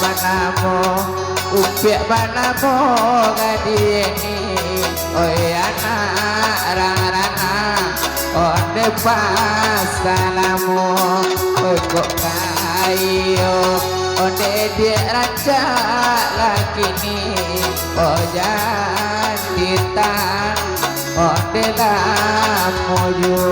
manamo upik manamo ngadieni oi anak rarana onde pas salamu oi kok kayo onde dia raja lagi ni oh jantitan onde lah moyo.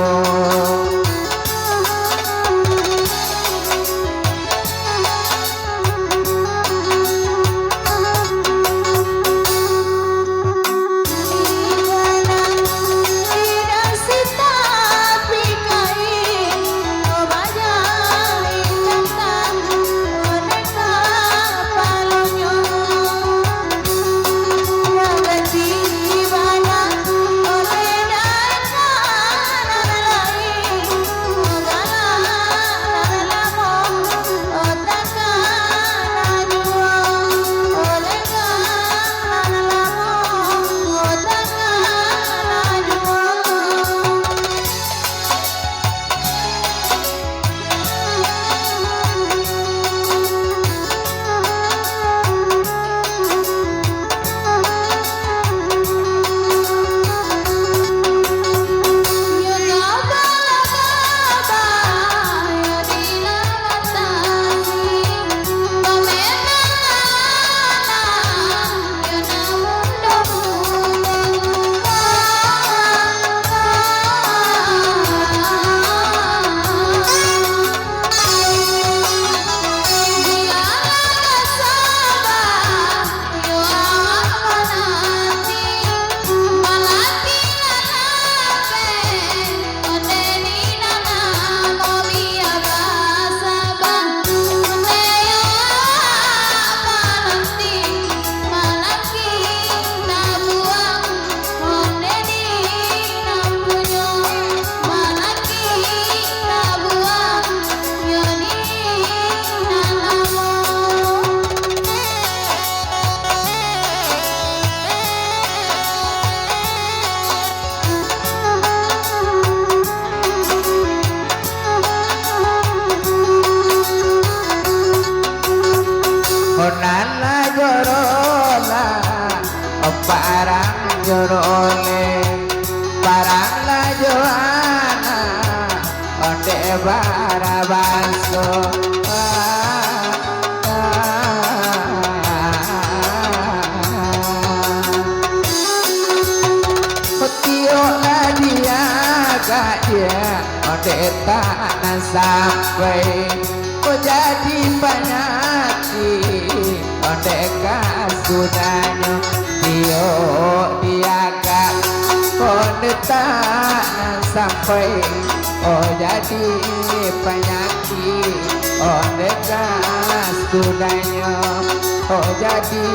Nana jorola parang jorole parang la joana onde barabaso Petio la dia gak dia onde tak sampai kok jadi penyakit ondeka sudahnya Tio diaga kondeta sampai oh jadi penyakit ondeka sudahnya oh jadi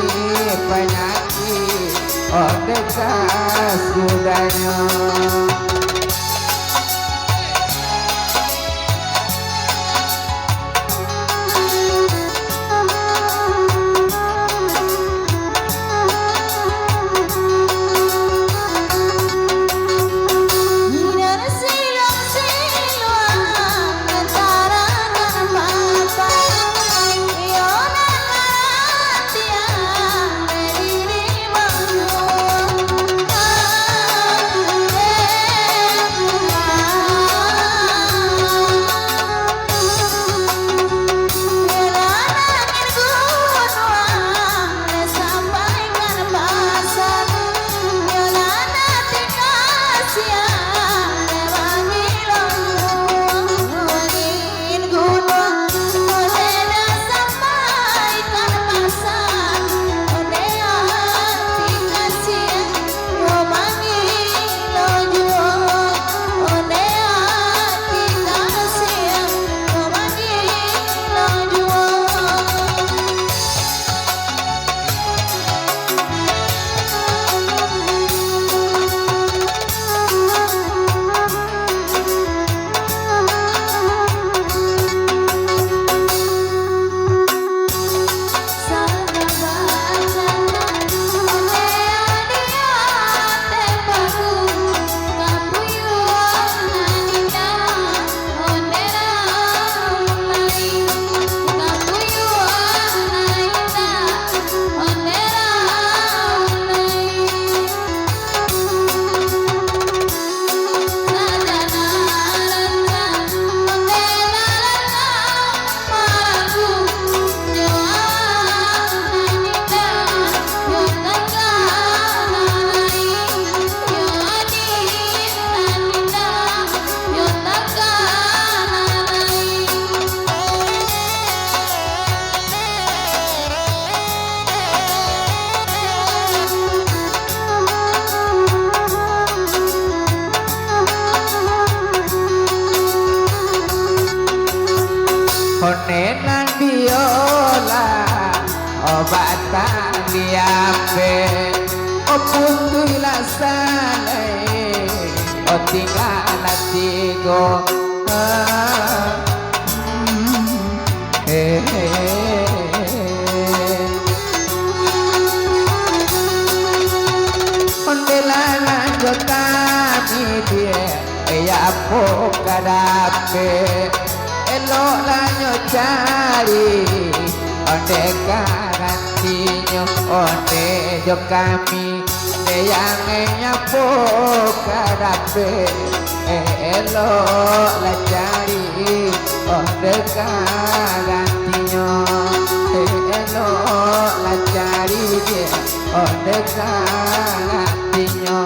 penyakit ondeka sudahnya. batang diape putu ilasane tinggal tigo ondelana jo kami dia ya po kadape elo lanyo cari onde karantinyo onde jo kami yang nyapo kadape elo la cari onde karantinyo elo la cari dia onde karantinyo